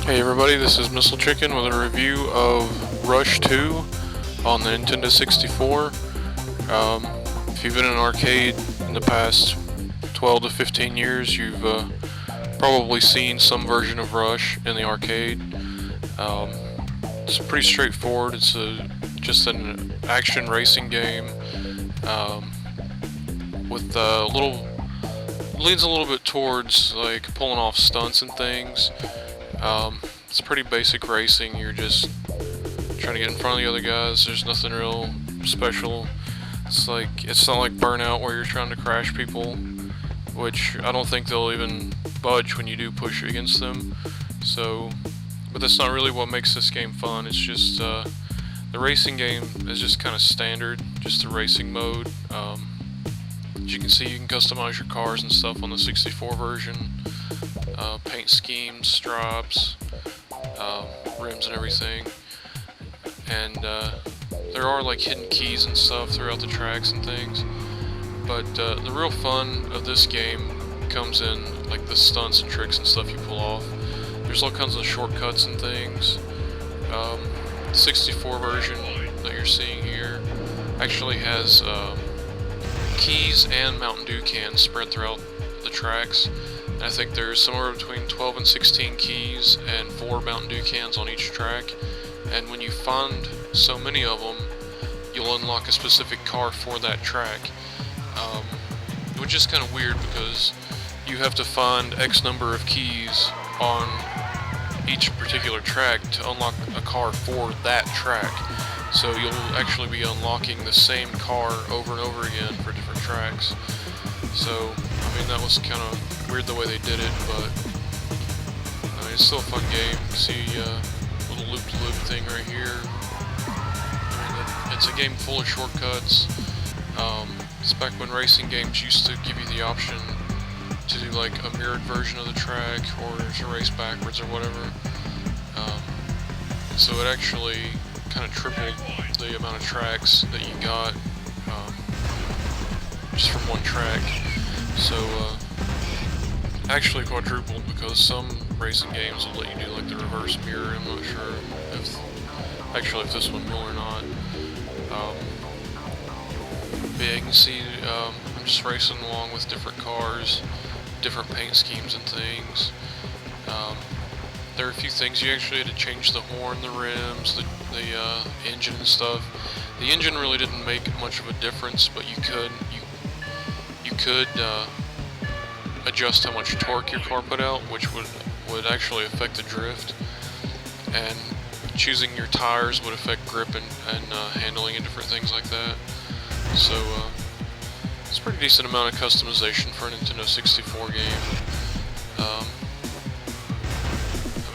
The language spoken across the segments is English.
Hey everybody, this is Missilechicken with a review of Rush 2 on the Nintendo 64. If you've been in an arcade in the past 12 to 15 years, you've probably seen some version of Rush in the arcade. It's pretty straightforward. It's just an action racing game with leans a little bit towards like pulling off stunts and things. It's pretty basic racing. You're just trying to get in front of the other guys. There's nothing real special. It's not like Burnout where you're trying to crash people, which I don't think they'll even budge when you do push against them. But that's not really what makes this game fun. It's just the racing game is just kind of standard, just the racing mode. As you can see, you can customize your cars and stuff on the 64 version. Paint schemes, stripes, rims and everything. And there are like hidden keys and stuff throughout the tracks and things. But the real fun of this game comes in like the stunts and tricks and stuff you pull off. There's all kinds of shortcuts and things. The 64 version that you're seeing here actually has keys and Mountain Dew cans spread throughout the tracks. And I think there's somewhere between 12 and 16 keys and 4 Mountain Dew cans on each track. And when you find so many of them, you'll unlock a specific car for that track. Which is kind of weird because you have to find X number of keys on each particular track to unlock a car for that track. So you'll actually be unlocking the same car over and over again for different tracks. So, I mean, that was kind of weird the way they did it, but I mean, it's still a fun game. See little loop-to-loop thing right here. I mean, it's a game full of shortcuts. It's back when racing games used to give you the option to do like a mirrored version of the track or to race backwards or whatever. So it actually kind of tripled the amount of tracks that you got just from one track. So actually quadrupled, because some racing games will let you do like the reverse mirror. I'm not sure if this one will or not. But yeah, you can see I'm just racing along with different cars, different paint schemes and things. There are a few things. You actually had to change the horn, the rims, the engine and stuff. The engine really didn't make much of a difference, but you could adjust how much torque your car put out, which would actually affect the drift. And choosing your tires would affect grip and handling and different things like that. So it's a pretty decent amount of customization for a Nintendo 64 game. I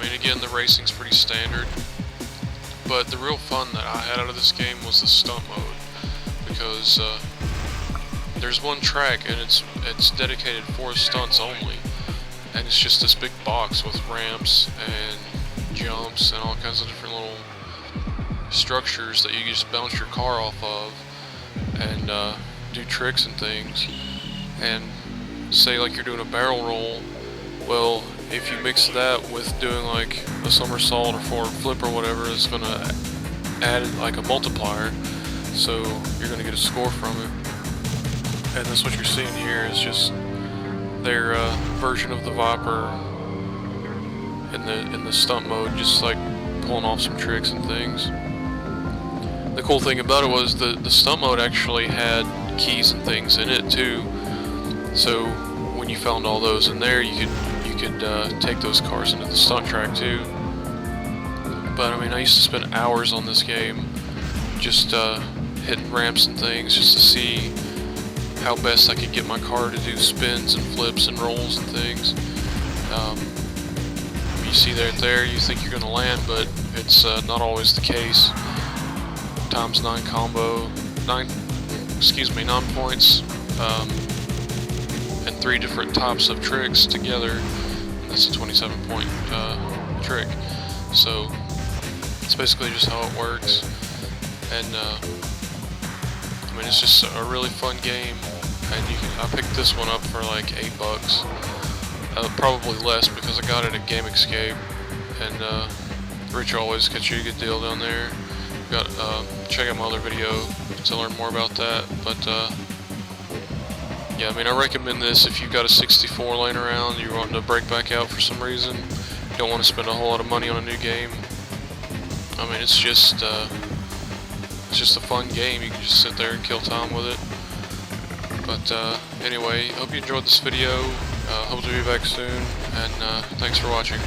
mean, again, the racing's pretty standard, but the real fun that I had out of this game was the stunt mode, because there's one track and it's dedicated for stunts only, and it's just this big box with ramps and jumps and all kinds of different little structures that you just bounce your car off of and do tricks and things. And say like you're doing a barrel roll, well, if you mix that with doing like a somersault or forward flip or whatever, it's going to add like a multiplier, so you're going to get a score from it. And that's what you're seeing here is just their version of the Viper in the stunt mode, just like pulling off some tricks and things. The cool thing about it was the stunt mode actually had keys and things in it too, so when you found all those in there, you could take those cars into the stunt track too. But I mean, I used to spend hours on this game just hitting ramps and things just to see how best I could get my car to do spins and flips and rolls and things. You see there, you think you're going to land, but it's not always the case. ×9 combo, 9 points, and 3 different types of tricks together. That's a 27-point trick. So it's basically just how it works. And I mean, it's just a really fun game. And I picked this one up for like $8. Probably less because I got it at Game Escape, and Rich always gets you a good deal down there. Got check out my other video to learn more about that. But yeah, I mean, I recommend this if you've got a 64 laying around, you're wanting to break back out for some reason, you don't want to spend a whole lot of money on a new game. I mean, it's just a fun game. You can just sit there and kill time with it. But anyway, hope you enjoyed this video. Hope to be back soon, and thanks for watching.